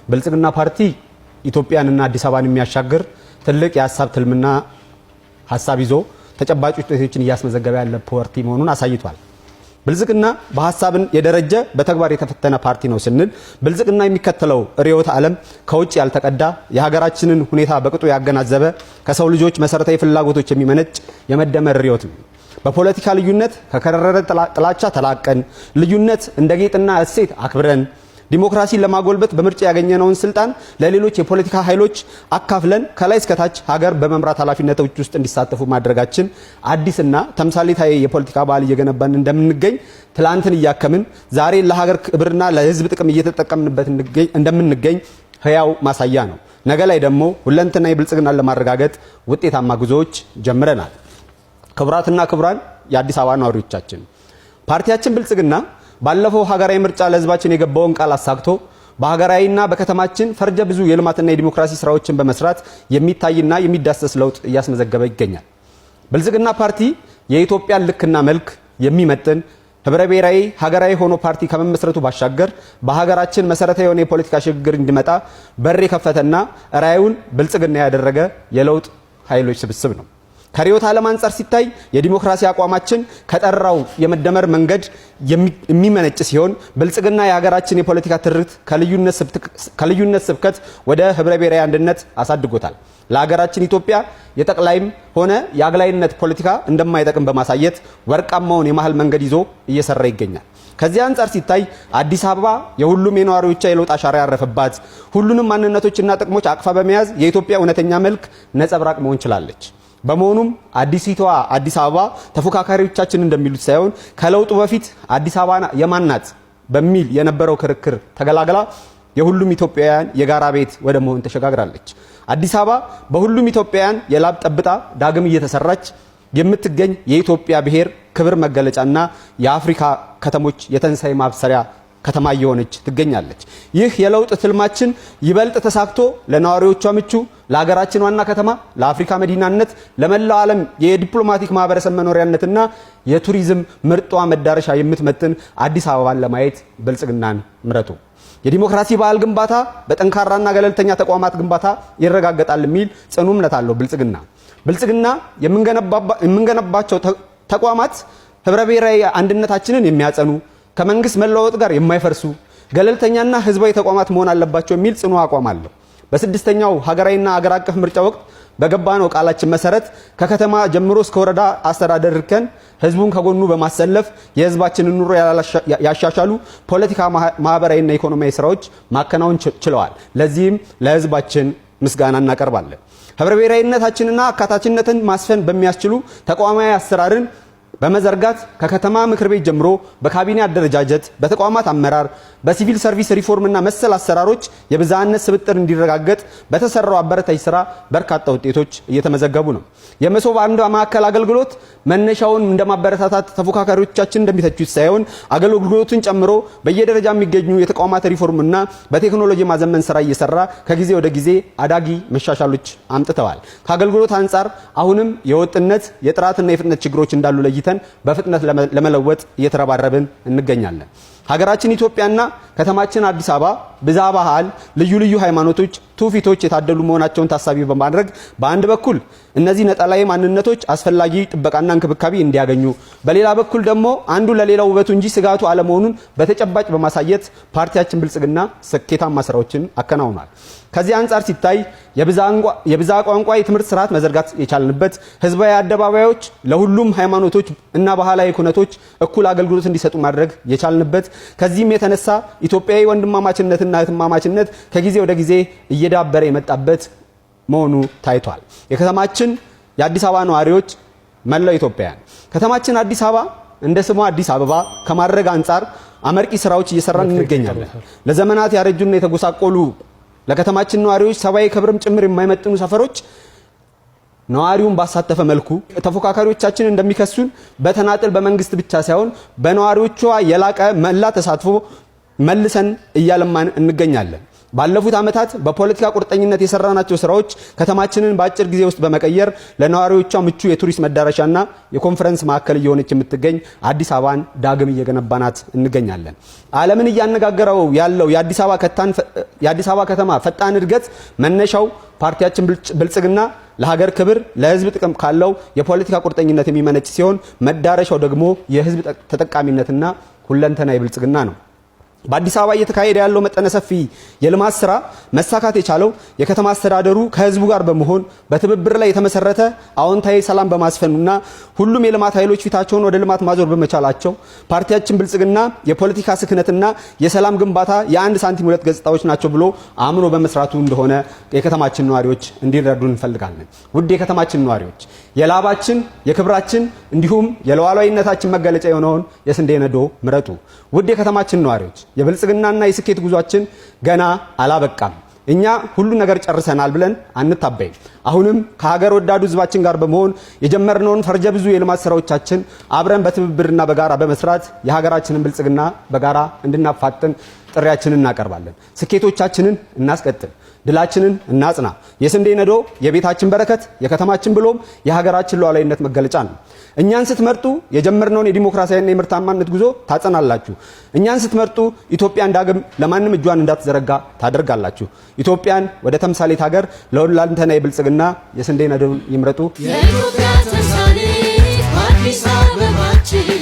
ብልጽግና ፓርቲ ኢትዮጵያንና አዲስ አበባን የሚያሻግር ትልቅ የሐሳብ ትልምና ሐሳብ ይዞ ተጨባጭ ውጤቶችን እያስመዘገበ ያለ ፓርቲ መሆኑን አሳይቷል። ብልጽግና በሐሳብን የደረጀ በተግባር የተፈተነ ፓርቲ ነው ስንል ብልጽግና የሚከተለው ርዕዮተ ዓለም ከውጭ ያልተቀዳ የሀገራችንን ሁኔታ በቅጡ ያገናዘበ ከሰው ልጆች መሰረታዊ ፍላጎቶች የሚመነጭ የመደመር ርዕዮት ነው። በፖለቲካ ልዩነት ከከረረ ጥላቻ ተላቀን ልዩነት እንደ ጌጥና እሴት አክብረን ዲሞክራሲን ለማጎልበት በምርጫ ያገኘነውን ስልጣን ለሌሎች የፖለቲካ ኃይሎች አካፍለን ከላይ እስከ ታች ሀገር በመምራት ኃላፊነቶች ውስጥ እንዲሳተፉ ማድረጋችን አዲስና ተምሳሌታዊ የፖለቲካ ባህል እየገነባን እንደምንገኝ ትላንትን እያከምን ዛሬ ለሀገር ክብርና ለሕዝብ ጥቅም እየተጠቀምንበት እንደምንገኝ ህያው ማሳያ ነው። ነገ ላይ ደግሞ ሁለንተናዊ ብልጽግናን ለማረጋገጥ ውጤታማ ጉዞዎች ጀምረናል። ክቡራትና ክቡራን የአዲስ አበባ ነዋሪዎቻችን፣ ፓርቲያችን ብልጽግና ባለፈው ሀገራዊ ምርጫ ለህዝባችን የገባውን ቃል አሳክቶ በሀገራዊና በከተማችን ፈርጀ ብዙ የልማትና የዲሞክራሲ ስራዎችን በመስራት የሚታይና የሚዳሰስ ለውጥ እያስመዘገበ ይገኛል። ብልጽግና ፓርቲ የኢትዮጵያን ልክና መልክ የሚመጥን ህብረ ብሔራዊ ሀገራዊ ሆኖ ፓርቲ ከመመስረቱ ባሻገር በሀገራችን መሰረታዊ የሆነ የፖለቲካ ሽግግር እንዲመጣ በር የከፈተና ራዕዩን ብልጽግና ያደረገ የለውጥ ኃይሎች ስብስብ ነው። ከርዕዮተ ዓለም አንጻር ሲታይ የዲሞክራሲ አቋማችን ከጠራው የመደመር መንገድ የሚመነጭ ሲሆን ብልጽግና የሀገራችን የፖለቲካ ትርክት ከልዩነት ስብከት ወደ ህብረ ብሔራዊ አንድነት አሳድጎታል። ለሀገራችን ኢትዮጵያ የጠቅላይም ሆነ የአግላይነት ፖለቲካ እንደማይጠቅም በማሳየት ወርቃማውን የመሃል መንገድ ይዞ እየሰራ ይገኛል። ከዚህ አንጻር ሲታይ አዲስ አበባ የሁሉም የነዋሪዎቿ የለውጥ አሻራ ያረፈባት ሁሉንም ማንነቶችና ጥቅሞች አቅፋ በመያዝ የኢትዮጵያ እውነተኛ መልክ ነጸብራቅ መሆን ችላለች። በመሆኑም አዲሲቷ አዲስ አበባ ተፎካካሪዎቻችን እንደሚሉት ሳይሆን ከለውጡ በፊት አዲስ አበባ የማናት በሚል የነበረው ክርክር ተገላግላ የሁሉም ኢትዮጵያውያን የጋራ ቤት ወደ መሆን ተሸጋግራለች። አዲስ አበባ በሁሉም ኢትዮጵያውያን የላብ ጠብጣ ዳግም እየተሰራች የምትገኝ የኢትዮጵያ ብሔር ክብር መገለጫና የአፍሪካ ከተሞች የተንሳይ ማብሰሪያ ከተማ እየሆነች ትገኛለች። ይህ የለውጥ ትልማችን ይበልጥ ተሳክቶ ለነዋሪዎቿ ምቹ፣ ለሀገራችን ዋና ከተማ፣ ለአፍሪካ መዲናነት፣ ለመላው ዓለም የዲፕሎማቲክ ማህበረሰብ መኖሪያነትና የቱሪዝም ምርጧ መዳረሻ የምትመጥን አዲስ አበባን ለማየት ብልጽግናን ምረጡ። የዲሞክራሲ ባህል ግንባታ በጠንካራና ገለልተኛ ተቋማት ግንባታ ይረጋገጣል የሚል ጽኑ እምነት አለው ብልጽግና የምንገነባቸው ተቋማት ህብረ ብሔራዊ አንድነታችንን የሚያጸኑ ከመንግስት መለወጥ ጋር የማይፈርሱ ገለልተኛና ህዝባዊ ተቋማት መሆን አለባቸው የሚል ጽኑ አቋም አለው። በስድስተኛው ሀገራዊና አገር አቀፍ ምርጫ ወቅት በገባነው ቃላችን መሰረት ከከተማ ጀምሮ እስከ ወረዳ አስተዳደር እርከን ህዝቡን ከጎኑ በማሰለፍ የህዝባችንን ኑሮ ያሻሻሉ ፖለቲካ፣ ማህበራዊና ኢኮኖሚያዊ ስራዎች ማከናወን ችለዋል። ለዚህም ለህዝባችን ምስጋና እናቀርባለን። ህብረ ብሔራዊነታችንና አካታችነትን ማስፈን በሚያስችሉ ተቋማዊ አሰራርን በመዘርጋት ከከተማ ምክር ቤት ጀምሮ በካቢኔ አደረጃጀት፣ በተቋማት አመራር፣ በሲቪል ሰርቪስ ሪፎርምና መሰል አሰራሮች የብዝሃነት ስብጥር እንዲረጋገጥ በተሰራው አበረታች ስራ በርካታ ውጤቶች እየተመዘገቡ ነው። የመሶብ አንድ ማዕከል አገልግሎት መነሻውን እንደማበረታታት ተፎካካሪዎቻችን እንደሚተቹት ሳይሆን አገልግሎቱን ጨምሮ በየደረጃ የሚገኙ የተቋማት ሪፎርምና በቴክኖሎጂ ማዘመን ስራ እየሰራ ከጊዜ ወደ ጊዜ አዳጊ መሻሻሎች አምጥተዋል። ከአገልግሎት አንጻር አሁንም የወጥነት የጥራትና የፍጥነት ችግሮች እንዳሉ ለይተን በፍጥነት ለመለወጥ እየተረባረብን እንገኛለን። ሀገራችን ኢትዮጵያና ከተማችን አዲስ አበባ ብዝሃ ባህል፣ ልዩ ልዩ ሃይማኖቶች፣ ትውፊቶች የታደሉ መሆናቸውን ታሳቢ በማድረግ በአንድ በኩል እነዚህ ነጠላዊ ማንነቶች አስፈላጊ ጥበቃና እንክብካቤ እንዲያገኙ፣ በሌላ በኩል ደግሞ አንዱ ለሌላው ውበቱ እንጂ ስጋቱ አለመሆኑን በተጨባጭ በማሳየት ፓርቲያችን ብልጽግና ስኬታማ ስራዎችን አከናውኗል። ከዚህ አንጻር ሲታይ የብዝሃ ቋንቋ የትምህርት ስርዓት መዘርጋት የቻልንበት፣ ህዝባዊ አደባባዮች ለሁሉም ሃይማኖቶች እና ባህላዊ ኩነቶች እኩል አገልግሎት እንዲሰጡ ማድረግ የቻልንበት፣ ከዚህም የተነሳ ኢትዮጵያዊ ወንድማማችነትና እህትማማችነት ከጊዜ ወደ ጊዜ እየዳበረ የመጣበት መሆኑ ታይቷል። የከተማችን የአዲስ አበባ ነዋሪዎች፣ መላው ኢትዮጵያውያን ከተማችን አዲስ አበባ እንደ ስሟ አዲስ አበባ ከማድረግ አንጻር አመርቂ ስራዎች እየሰራን እንገኛለን። ለዘመናት ያረጁና የተጎሳቆሉ ለከተማችን ነዋሪዎች ሰብአዊ ክብርም ጭምር የማይመጥኑ ሰፈሮች ነዋሪውን ባሳተፈ መልኩ ተፎካካሪዎቻችን እንደሚከሱን በተናጥል በመንግስት ብቻ ሳይሆን በነዋሪዎቿ የላቀ መላ ተሳትፎ መልሰን እያለማን እንገኛለን። ባለፉት ዓመታት በፖለቲካ ቁርጠኝነት የሰራናቸው ስራዎች ከተማችንን በአጭር ጊዜ ውስጥ በመቀየር ለነዋሪዎቿ ምቹ የቱሪስት መዳረሻና የኮንፈረንስ ማዕከል እየሆነች የምትገኝ አዲስ አበባን ዳግም እየገነባናት እንገኛለን። ዓለምን እያነጋገረው ያለው የአዲስ አበባ ከተማ ፈጣን እድገት መነሻው ፓርቲያችን ብልጽግና ለሀገር ክብር ለህዝብ ጥቅም ካለው የፖለቲካ ቁርጠኝነት የሚመነጭ ሲሆን መዳረሻው ደግሞ የህዝብ ተጠቃሚነትና ሁለንተናዊ ብልጽግና ነው። በአዲስ አበባ እየተካሄደ ያለው መጠነ ሰፊ የልማት ስራ መሳካት የቻለው የከተማ አስተዳደሩ ከህዝቡ ጋር በመሆን በትብብር ላይ የተመሰረተ አዎንታዊ ሰላም በማስፈኑና ሁሉም የልማት ኃይሎች ፊታቸውን ወደ ልማት ማዞር በመቻላቸው ፓርቲያችን ብልጽግና የፖለቲካ ስክነትና የሰላም ግንባታ የአንድ ሳንቲም ሁለት ገጽታዎች ናቸው ብሎ አምኖ በመስራቱ እንደሆነ የከተማችን ነዋሪዎች እንዲረዱ እንፈልጋለን። ውድ የከተማችን ነዋሪዎች የላባችን የክብራችን እንዲሁም የሉዓላዊነታችን መገለጫ የሆነውን የስንዴ ነዶ ምረጡ። ውድ የከተማችን ነዋሪዎች የብልጽግናና የስኬት ጉዟችን ገና አላበቃም። እኛ ሁሉ ነገር ጨርሰናል ብለን አንታበይም። አሁንም ከሀገር ወዳዱ ህዝባችን ጋር በመሆን የጀመርነውን ፈርጀ ብዙ የልማት ስራዎቻችን አብረን በትብብርና በጋራ በመስራት የሀገራችንን ብልጽግና በጋራ እንድናፋጥን ጥሪያችንን እናቀርባለን። ስኬቶቻችንን እናስቀጥል፣ ድላችንን እናጽና። የስንዴ ነዶ የቤታችን በረከት የከተማችን ብሎም የሀገራችን ሉዓላዊነት መገለጫ ነው። እኛን ስትመርጡ የጀመርነውን የዲሞክራሲያዊና የምርታማነት ጉዞ ታጸናላችሁ። እኛን ስትመርጡ ኢትዮጵያን ዳግም ለማንም እጇን እንዳትዘረጋ ታደርጋላችሁ። ኢትዮጵያን ወደ ተምሳሌት ሀገር ለሁለንተናዊ ብልጽግና የስንዴ ነዶን ይምረጡ። የኢትዮጵያ ተምሳሌት አዲስ አበባችን